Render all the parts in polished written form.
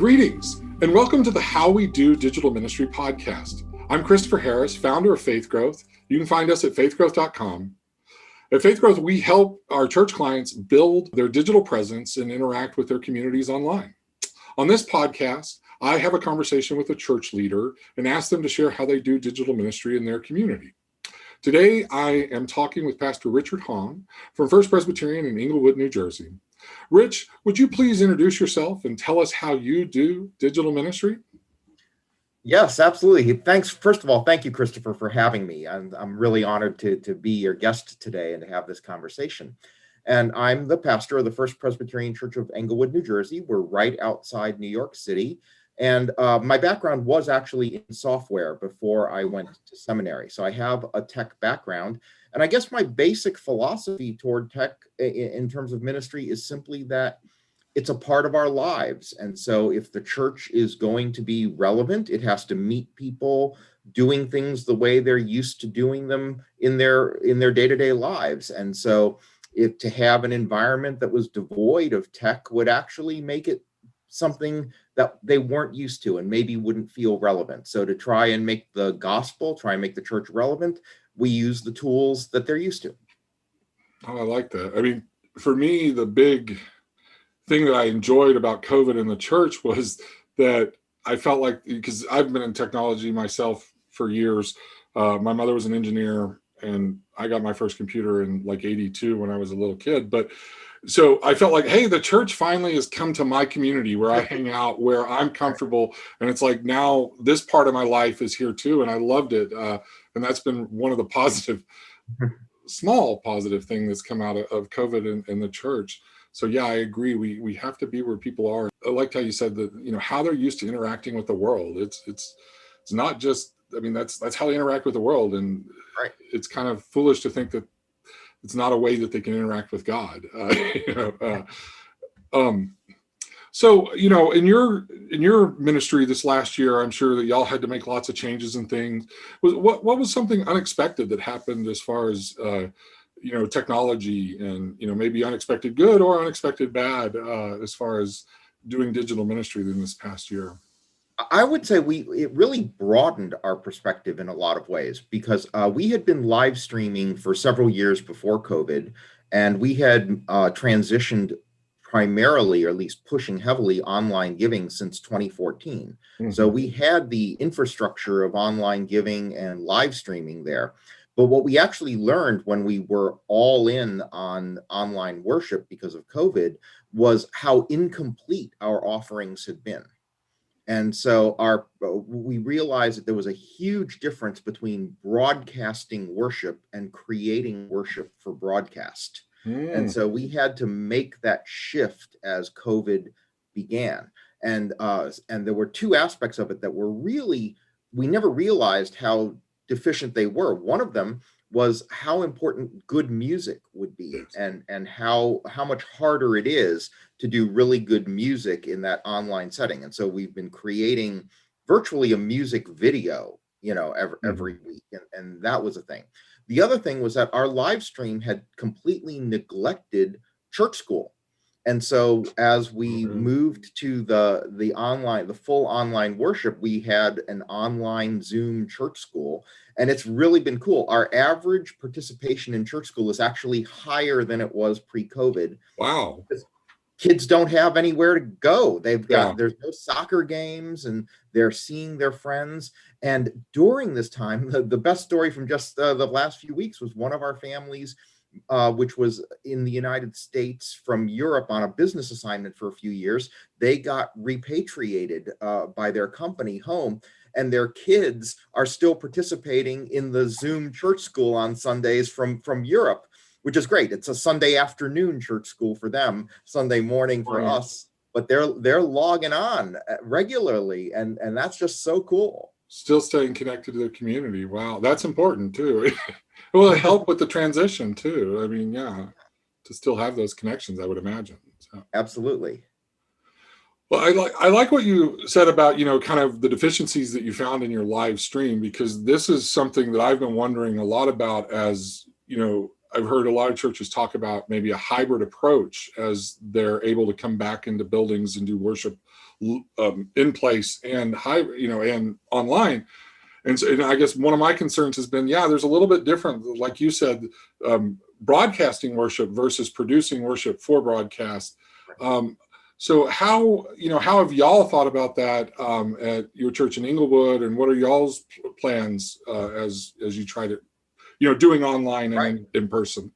Greetings, and welcome to the How We Do Digital Ministry podcast. I'm Christopher Harris, founder of Faith Growth. You can find us at faithgrowth.com. At Faith Growth, we help our church clients build their digital presence and interact with their communities online. On this podcast, I have a conversation with a church leader and ask them to share how they do digital ministry in their community. Today, I am talking with Pastor Richard Hong from First Presbyterian in Englewood, New Jersey. Rich, would you please introduce yourself and tell us how you do digital ministry? Yes, absolutely. Thanks. First of all, thank you, Christopher, for having me. I'm really honored to be your guest today and to have this conversation. And I'm the pastor of the First Presbyterian Church of Englewood, New Jersey. We're right outside New York City. And my background was actually in software before I went to seminary. So I have a tech background. And I guess my basic philosophy toward tech in terms of ministry is simply that it's a part of our lives. And so if the church is going to be relevant, it has to meet people doing things the way they're used to doing them in their day-to-day lives. And so if to have an environment that was devoid of tech would actually make it something that they weren't used to and maybe wouldn't feel relevant. So to try and make the gospel, try and make the church relevant, we use the tools that they're used to. Oh, I like that. I mean, for me, the big thing that I enjoyed about COVID in the church was that I felt like, because I've been in technology myself for years. My mother was an engineer and I got my first computer in like 82 when I was a little kid. But so I felt like, hey, the church finally has come to my community where I hang out, where I'm comfortable. And it's like, now this part of my life is here too. And I loved it. And that's been one of the small positive thing that's come out of COVID in the church. So yeah, I agree. We have to be where people are. I liked how you said that, how they're used to interacting with the world. It's not just, that's how they interact with the world. And right. It's kind of foolish to think that it's not a way that they can interact with God. So, in your ministry this last year, I'm sure that y'all had to make lots of changes and things. What was something unexpected that happened as far as, technology and, maybe unexpected good or unexpected bad as far as doing digital ministry in this past year? I would say it really broadened our perspective in a lot of ways because we had been live streaming for several years before COVID, and we had transitioned primarily, or at least pushing heavily, online giving since 2014. Mm-hmm. So we had the infrastructure of online giving and live streaming there. But what we actually learned when we were all in on online worship because of COVID was how incomplete our offerings had been. And so we realized that there was a huge difference between broadcasting worship and creating worship for broadcast. And so we had to make that shift as COVID began. And there were two aspects of it that were really, we never realized how deficient they were. One of them was how important good music would be, and how much harder it is to do really good music in that online setting. And so we've been creating virtually a music video, every week. And that was a thing. The other thing was that our live stream had completely neglected church school. And so as we moved to the full online worship, we had an online Zoom church school, and it's really been cool. Our average participation in church school is actually higher than it was pre-COVID. Wow. Kids don't have anywhere to go. There's no soccer games, and they're seeing their friends. And during this time, the best story from just the last few weeks was one of our families, which was in the United States from Europe on a business assignment for a few years. They got repatriated by their company home, and their kids are still participating in the Zoom church school on Sundays from Europe, which is great. It's a Sunday afternoon church school for them, Sunday morning for us, but they're logging on regularly, and that's just so cool. Still staying connected to their community. Wow, that's important too. Well, it helped with the transition too. To still have those connections, I would imagine. So. Absolutely. Well, I like what you said about, kind of the deficiencies that you found in your live stream, because this is something that I've been wondering a lot about as, I've heard a lot of churches talk about maybe a hybrid approach as they're able to come back into buildings and do worship in place and and online. And so, and I guess one of my concerns has been, there's a little bit different, like you said, broadcasting worship versus producing worship for broadcast. So how have y'all thought about that at your church in Englewood, and what are y'all's plans as you try to, doing online and in person?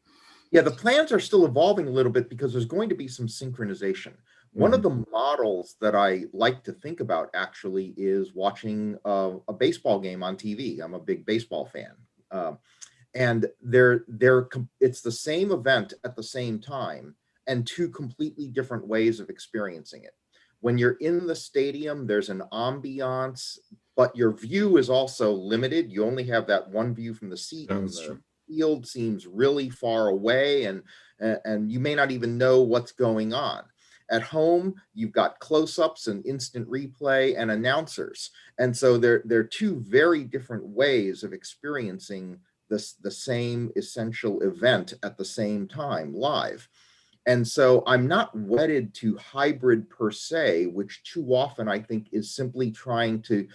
Yeah, the plans are still evolving a little bit because there's going to be some synchronization. One of the models that I like to think about actually is watching a baseball game on TV. I'm a big baseball fan. And it's the same event at the same time and two completely different ways of experiencing it. When you're in the stadium, there's an ambiance, but your view is also limited. You only have that one view from the seat, and the field seems really far away, and you may not even know what's going on. At home, you've got close-ups and instant replay and announcers. And so they're two very different ways of experiencing the same essential event at the same time live. And so I'm not wedded to hybrid per se, which too often I think is simply trying to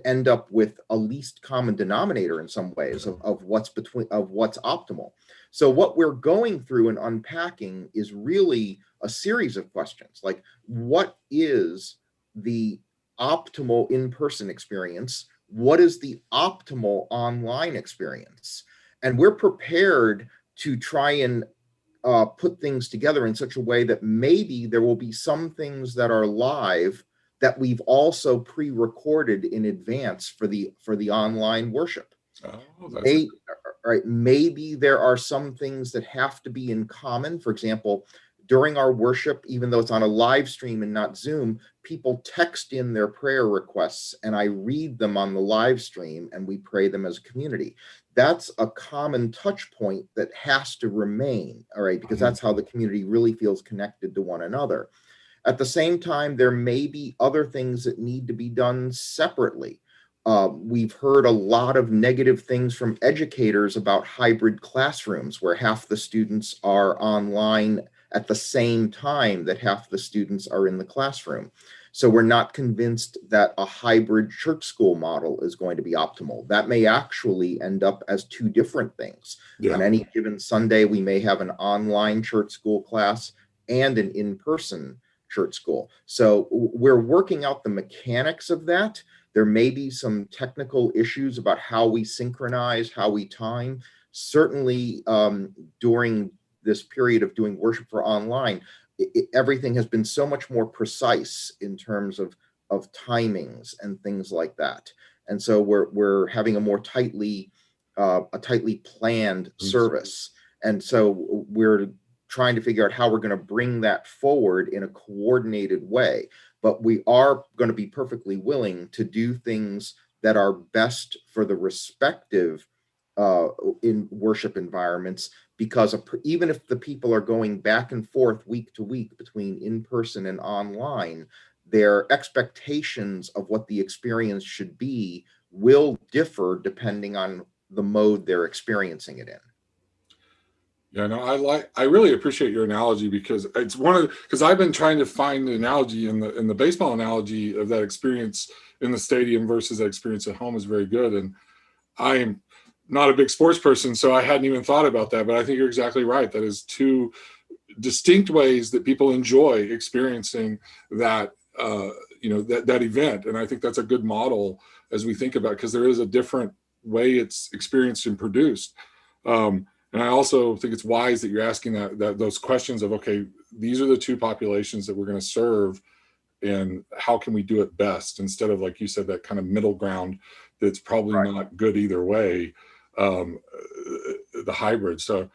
end up with a least common denominator in some ways of what's optimal. So what we're going through and unpacking is really a series of questions, like what is the optimal in-person experience? What is the optimal online experience? And we're prepared to try and put things together in such a way that maybe there will be some things that are live that we've also pre-recorded in advance for the online worship. Maybe there are some things that have to be in common. For example, during our worship, even though it's on a live stream and not Zoom, people text in their prayer requests and I read them on the live stream and we pray them as a community. That's a common touch point that has to remain, all right, because that's how the community really feels connected to one another. At the same time, there may be other things that need to be done separately. We've heard a lot of negative things from educators about hybrid classrooms where half the students are online at the same time that half the students are in the classroom. So we're not convinced that a hybrid church school model is going to be optimal. That may actually end up as two different things. On any given Sunday, we may have an online church school class and an in-person church school. So we're working out the mechanics of that. There may be some technical issues about how we synchronize, how we time. Certainly during this period of doing worship for online, everything has been so much more precise in terms of timings and things like that. And so we're having a more tightly planned service. And so we're trying to figure out how we're going to bring that forward in a coordinated way. But we are going to be perfectly willing to do things that are best for the respective in worship environments, because even if the people are going back and forth week to week between in-person and online, their expectations of what the experience should be will differ depending on the mode they're experiencing it in. Yeah, no, I really appreciate your analogy, because it's because I've been trying to find the analogy in the baseball analogy of that experience in the stadium versus that experience at home is very good. And I am not a big sports person, so I hadn't even thought about that, but I think you're exactly right. That is two distinct ways that people enjoy experiencing that, that event. And I think that's a good model as we think about it, because there is a different way it's experienced and produced. And I also think it's wise that you're asking those questions of, okay, these are the two populations that we're going to serve, and how can we do it best, instead of, like you said, that kind of middle ground that's probably not good either way, the hybrid. So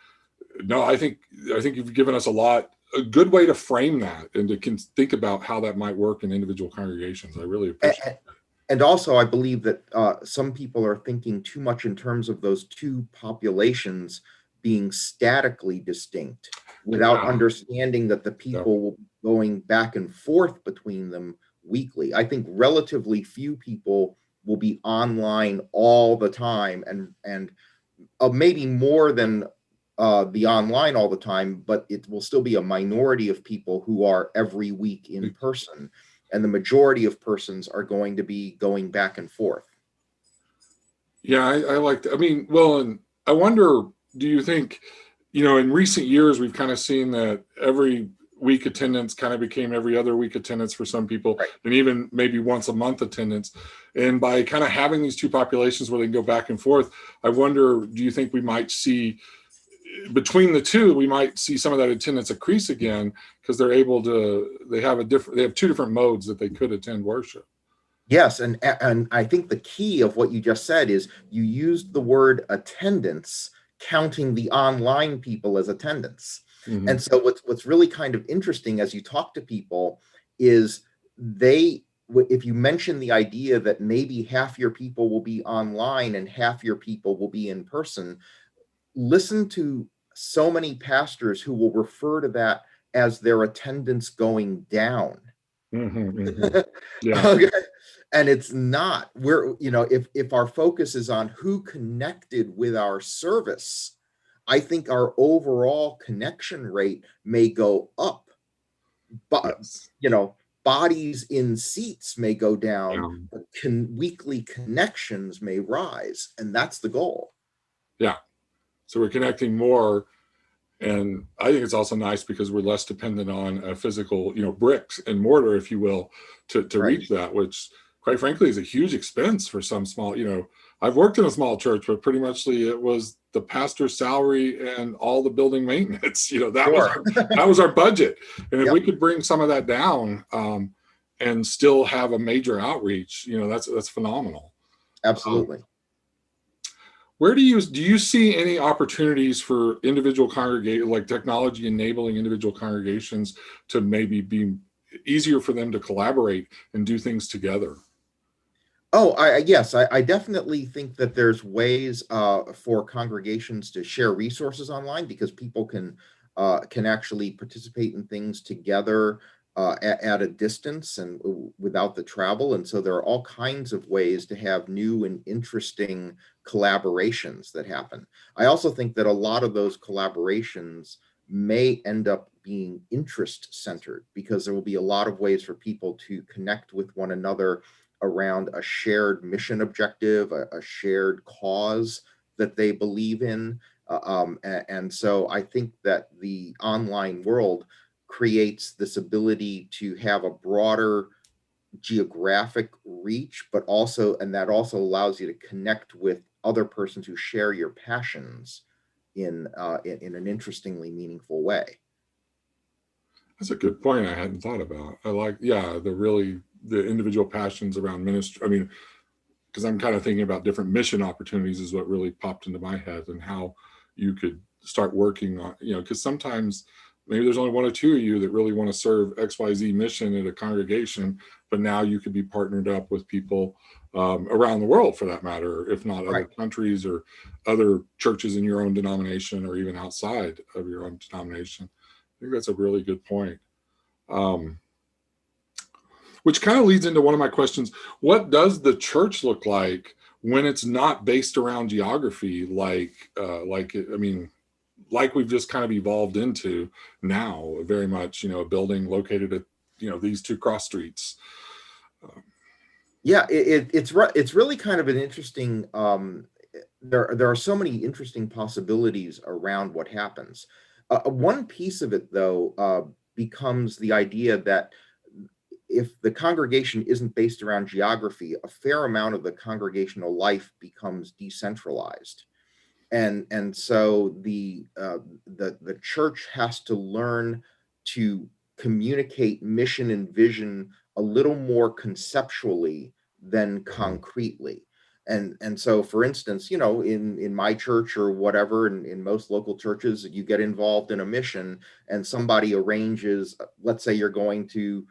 no, I think you've given us a good way to frame that and to think about how that might work in individual congregations. I really appreciate it. And also, I believe that some people are thinking too much in terms of those two populations being statically distinct without understanding that the people will be going back and forth between them weekly. I think relatively few people will be online all the time, and maybe more than the online all the time, but it will still be a minority of people who are every week in person. and the majority of persons are going to be going back and forth. Yeah, I like that. I mean, well, and I wonder, do you think, in recent years, we've kind of seen that every week attendance kind of became every other week attendance for some people, Right. and even maybe once a month attendance. And by kind of having these two populations where they can go back and forth, I wonder, do you think we might see between the two, we might see some of that attendance increase again because they have two different modes that they could attend worship. Yes, and I think the key of what you just said is you used the word attendance, counting the online people as attendance. Mm-hmm. And so what's really kind of interesting as you talk to people is if you mention the idea that maybe half your people will be online and half your people will be in person, listen to so many pastors who will refer to that as their attendance going down. Mm-hmm, mm-hmm. Yeah. Okay. And it's not. If our focus is on who connected with our service, I think our overall connection rate may go up, but Yes. bodies in seats may go down, Um, but weekly connections may rise, and that's the goal. yeah. So we're connecting more. And I think it's also nice because we're less dependent on a physical, bricks and mortar, if you will, to Right. reach that, which quite frankly is a huge expense for some small, I've worked in a small church, but pretty much it was the pastor's salary and all the building maintenance, Sure. that was our budget. And if Yep. we could bring some of that down and still have a major outreach, that's phenomenal. Absolutely. Where do you see any opportunities for individual like technology enabling individual congregations to maybe be easier for them to collaborate and do things together? Oh, yes, I definitely think that there's ways for congregations to share resources online because people can actually participate in things together at a distance and without the travel. And so there are all kinds of ways to have new and interesting collaborations that happen. I also think that a lot of those collaborations may end up being interest centered because there will be a lot of ways for people to connect with one another around a shared mission objective, a shared cause that they believe in. And so I think that the online world creates this ability to have a broader geographic reach, and that also allows you to connect with other persons who share your passions in an interestingly meaningful way. That's a good point I hadn't thought about. I like, yeah, the individual passions around ministry. I mean, because I'm kind of thinking about different mission opportunities is what really popped into my head and how you could start working on, because sometimes maybe there's only one or two of you that really want to serve XYZ mission at a congregation, but now you could be partnered up with people around the world for that matter, if not other Right. countries or other churches in your own denomination or even outside of your own denomination. I think that's a really good point. Which kind of leads into one of my questions. What does the church look like when it's not based around geography, like we've just kind of evolved into now, very much, a building located at, these two cross streets. Yeah, it's really kind of an interesting. There are so many interesting possibilities around what happens. One piece of it, though, becomes the idea that if the congregation isn't based around geography, a fair amount of the congregational life becomes decentralized, and so the church has to learn to communicate mission and vision a little more conceptually than concretely. And so, for instance, in my church or whatever, in most local churches, you get involved in a mission and somebody arranges, let's say you're going to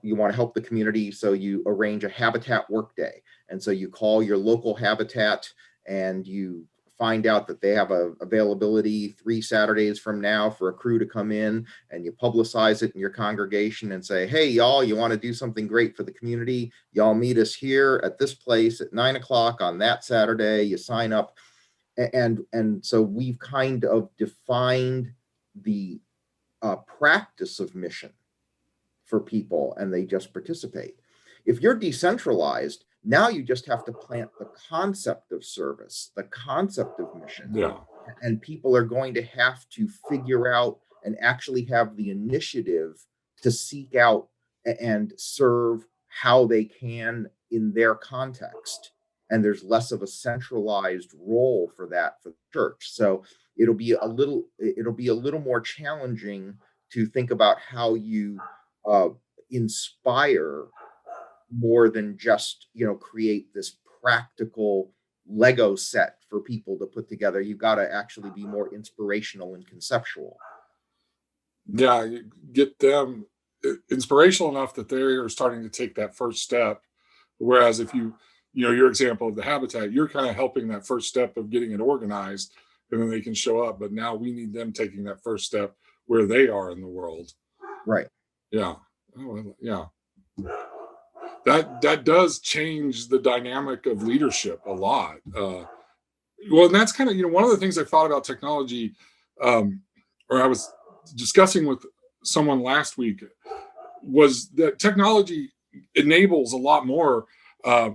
you want to help the community, so you arrange a habitat workday. And so you call your local habitat and you find out that they have a availability 3 Saturdays from now for a crew to come in, and you publicize it in your congregation and say, hey, y'all, you want to do something great for the community? Y'all meet us here at this place at 9 o'clock on that Saturday. You sign up. And so we've kind of defined the practice of mission for people and they just participate. If you're decentralized, now you just have to plant the concept of service, the concept of mission, Yeah. and people are going to have to figure out and actually have the initiative to seek out and serve how they can in their context. And there's less of a centralized role for that for the church. So it'll be a little more challenging to think about how you uh, inspire more than just create this practical Lego set for people to put together. You've got to actually be more inspirational and conceptual. Yeah, you get them inspirational enough that they are starting to take that first step. Whereas if your example of the habitat, you're kind of helping that first step of getting it organized, and then they can show up. But now we need them taking that first step where they are in the world. Right. Yeah. Oh, yeah. That does change the dynamic of leadership a lot. Well, and that's kind of one of the things I thought about technology, or I was discussing with someone last week, was that technology enables a lot more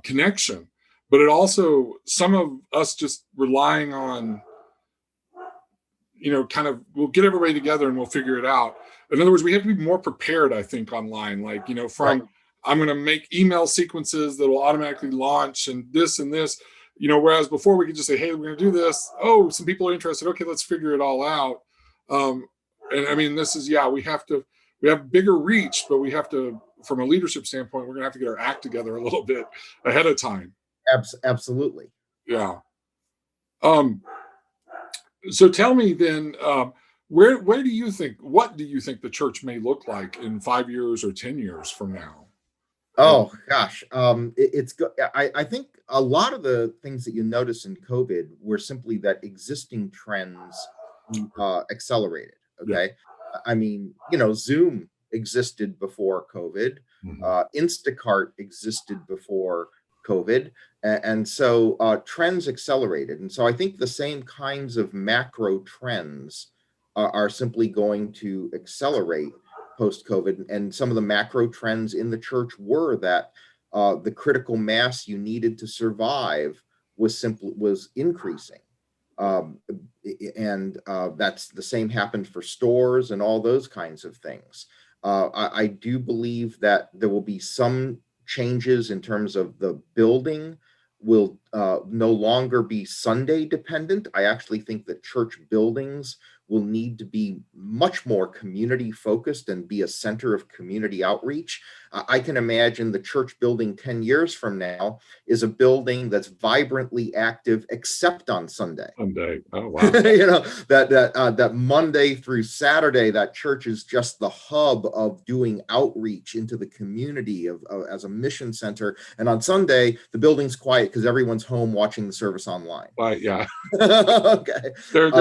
connection, but it also, some of us just relying on, kind of, we'll get everybody together and we'll figure it out. In other words, we have to be more prepared, I think, online. Like, Right. I'm going to make email sequences that will automatically launch and this and this. Whereas before we could just say, hey, we're going to do this. Oh, some people are interested. Okay, let's figure it all out. And I mean, this is, yeah, we have bigger reach, but we have to, from a leadership standpoint, we're going to have to get our act together a little bit ahead of time. Absolutely. Yeah. Um, so tell me then, what do you think the church may look like in 5 years or 10 years from now? Oh gosh, I think a lot of the things that you notice in COVID were simply that existing trends accelerated. Yeah. Okay, I mean, Zoom existed before COVID, Mhm. Instacart existed before COVID, and so trends accelerated, and so I think the same kinds of macro trends are simply going to accelerate post COVID. And some of the macro trends in the church were that the critical mass you needed to survive was increasing. Um, and that's the same happened for stores and all those kinds of things. I do believe that there will be some changes in terms of the building will no longer be Sunday dependent. I actually think that church buildings will need to be much more community focused and be a center of community outreach. I can imagine the church building 10 years from now is a building that's vibrantly active except on Sunday. Someday. Oh, wow. That Monday through Saturday, that church is just the hub of doing outreach into the community as a mission center. And on Sunday, the building's quiet because everyone's home watching the service online. Right, yeah. Okay. They're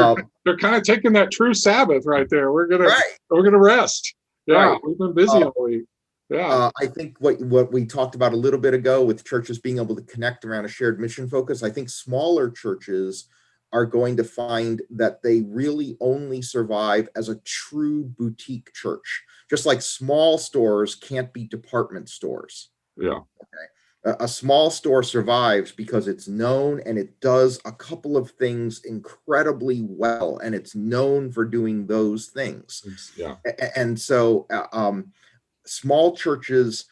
kind of taking that true Sabbath right there. We're Right. gonna rest. Yeah, Right. we've been busy all week. Yeah. I think what we talked about a little bit ago with churches being able to connect around a shared mission focus, I think smaller churches are going to find that they really only survive as a true boutique church, just like small stores can't be department stores. Yeah. Okay. A small store survives because it's known and it does a couple of things incredibly well, and it's known for doing those things. Yeah. And so small churches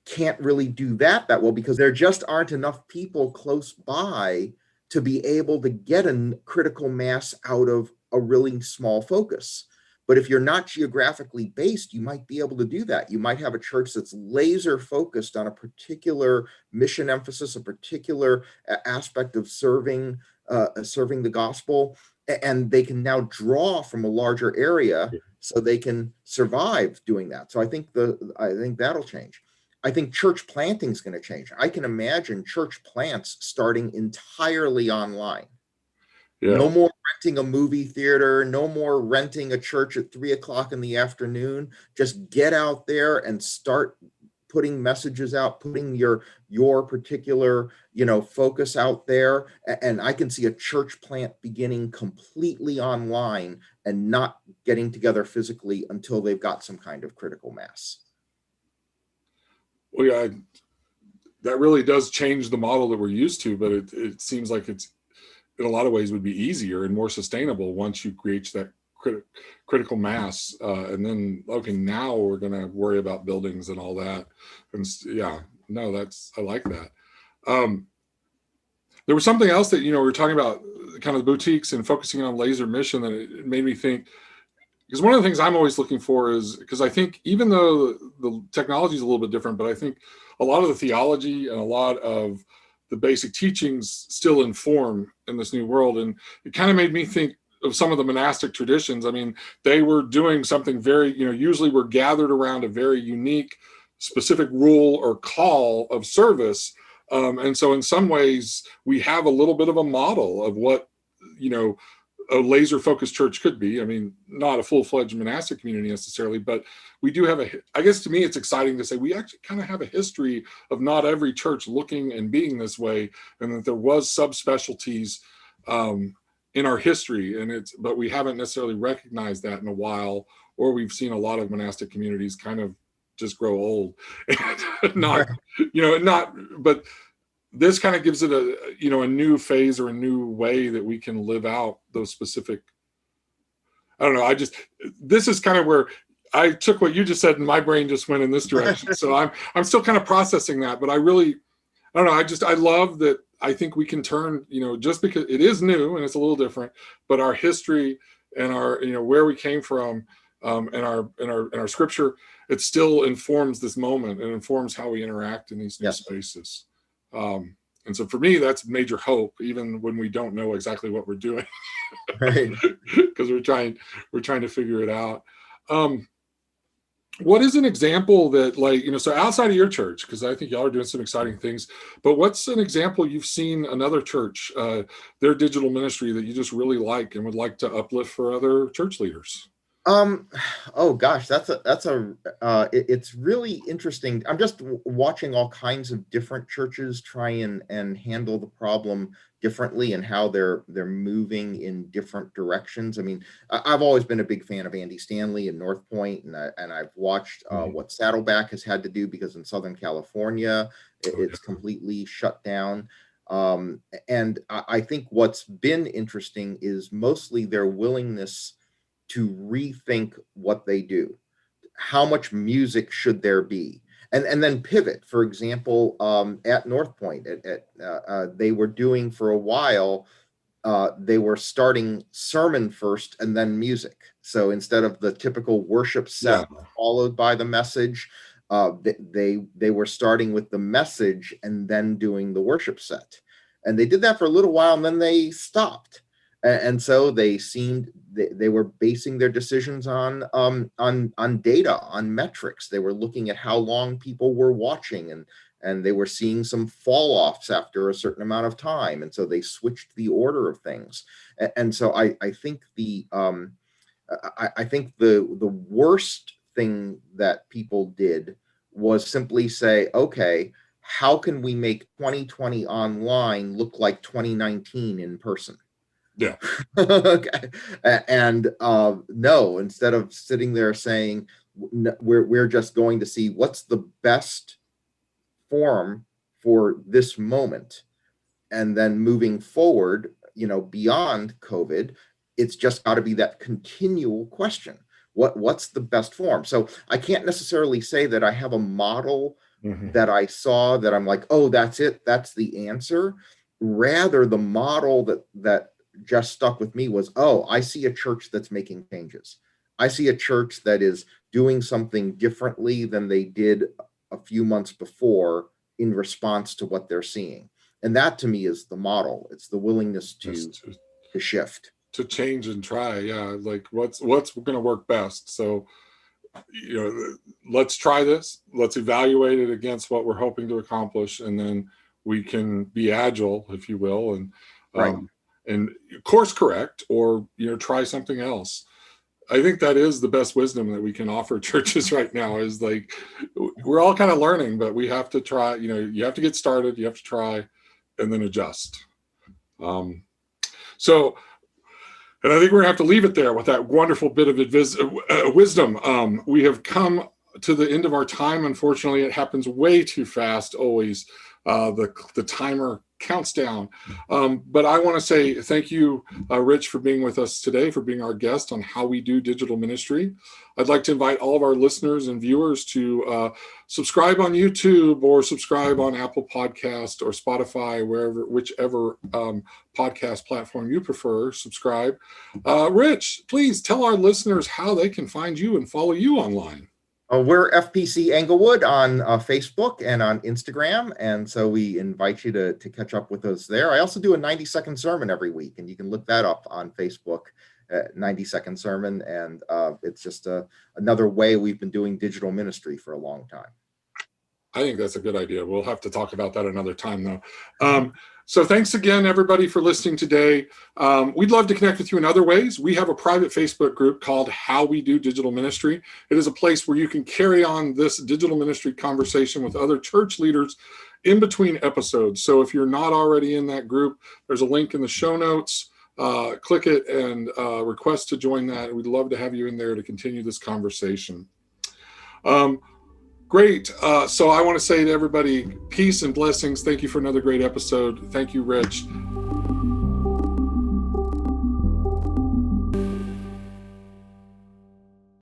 can't really do that well because there just aren't enough people close by to be able to get a critical mass out of a really small focus. But if you're not geographically based, you might be able to do that. You might have a church that's laser focused on a particular mission emphasis, a particular aspect of serving the gospel, and they can now draw from a larger area so they can survive doing that. So I think that'll change. I think church planting is going to change. I can imagine church plants starting entirely online. Yeah. No more renting a movie theater, no more renting a church at 3 o'clock in the afternoon. Just get out there and start putting messages out, putting your particular, focus out there. And I can see a church plant beginning completely online and not getting together physically until they've got some kind of critical mass. Well, yeah, that really does change the model that we're used to, but it seems like it's in a lot of ways would be easier and more sustainable once you reach that critical mass. And then, okay, now we're going to worry about buildings and all that. And yeah, no, I like that. There was something else that, we were talking about kind of the boutiques and focusing on laser mission that it made me think, because one of the things I'm always looking for is, because I think even though the technology is a little bit different, but I think a lot of the theology and a lot of the basic teachings still inform in this new world. And it kind of made me think of some of the monastic traditions. I mean, they were doing something very, usually we're gathered around a very unique, specific rule or call of service. And so in some ways, we have a little bit of a model of what, a laser focused church could be. I mean, not a full-fledged monastic community necessarily, but we do have I guess to me, it's exciting to say we actually kind of have a history of not every church looking and being this way, and that there was subspecialties in our history, but we haven't necessarily recognized that in a while, or we've seen a lot of monastic communities kind of just grow old and but this kind of gives it a new phase or a new way that we can live out those specific, I don't know. This is kind of where I took what you just said and my brain just went in this direction. So I'm still kind of processing that, but I don't know. I love that. I think we can turn, just because it is new and it's a little different, but our history and our, where we came from, and our scripture, it still informs this moment and informs how we interact in these new spaces. And so for me, that's major hope, even when we don't know exactly what we're doing, Right? Because we're trying to figure it out. What is an example that, so outside of your church, because I think y'all are doing some exciting things, but what's an example you've seen another church, their digital ministry that you just really like and would like to uplift for other church leaders? Oh gosh, it's really interesting. I'm just watching all kinds of different churches try and handle the problem differently, and how they're moving in different directions. I mean, I've always been a big fan of Andy Stanley and North Point, and I've watched what Saddleback has had to do, because in Southern California it's completely shut down. And I think what's been interesting is mostly their willingness to rethink what they do. How much music should there be? And then pivot. For example, at North Point, they were doing for a while, they were starting sermon first and then music. So instead of the typical worship set followed by the message, they were starting with the message and then doing the worship set. And they did that for a little while, and then they stopped. And so they were basing their decisions on data, on metrics. They were looking at how long people were watching, and they were seeing some fall offs after a certain amount of time. And so they switched the order of things. And so I think the worst thing that people did was simply say, okay, how can we make 2020 online look like 2019 in person? Yeah. Okay. And no, instead of sitting there saying we're just going to see what's the best form for this moment, and then moving forward, beyond COVID, it's just got to be that continual question. What's the best form? So I can't necessarily say that I have a model that I saw that I'm like, oh, that's it, that's the answer. Rather, the model that just stuck with me was, oh, I see a church that's making changes. I see a church that is doing something differently than they did a few months before in response to what they're seeing. And that to me is the model. It's the willingness to shift, to change and try. Yeah. Like what's going to work best. So, let's try this. Let's evaluate it against what we're hoping to accomplish. And then we can be agile, if you will, and course correct, or try something else. I think that is the best wisdom that we can offer churches right now, is like, we're all kind of learning, but we have to try. You have to get started, you have to try, and then adjust. So, and I think we're gonna have to leave it there with that wonderful bit of wisdom. We have come to the end of our time. Unfortunately, it happens way too fast always. The timer counts down. But I want to say thank you, Rich, for being with us today, for being our guest on how we do digital ministry. I'd like to invite all of our listeners and viewers to subscribe on YouTube or subscribe on Apple Podcast or Spotify, whichever podcast platform you prefer. Subscribe. Rich, please tell our listeners how they can find you and follow you online. We're FPC Englewood on Facebook and on Instagram, and so we invite you to catch up with us there. I also do a 90-second sermon every week, and you can look that up on Facebook, 90-second sermon, and it's just another way we've been doing digital ministry for a long time. I think that's a good idea. We'll have to talk about that another time, though. So thanks again, everybody, for listening today. We'd love to connect with you in other ways. We have a private Facebook group called How We Do Digital Ministry. It is a place where you can carry on this digital ministry conversation with other church leaders in between episodes. So if you're not already in that group, there's a link in the show notes. Click it and request to join that. We'd love to have you in there to continue this conversation. Great. So I want to say to everybody, peace and blessings. Thank you for another great episode. Thank you, Rich.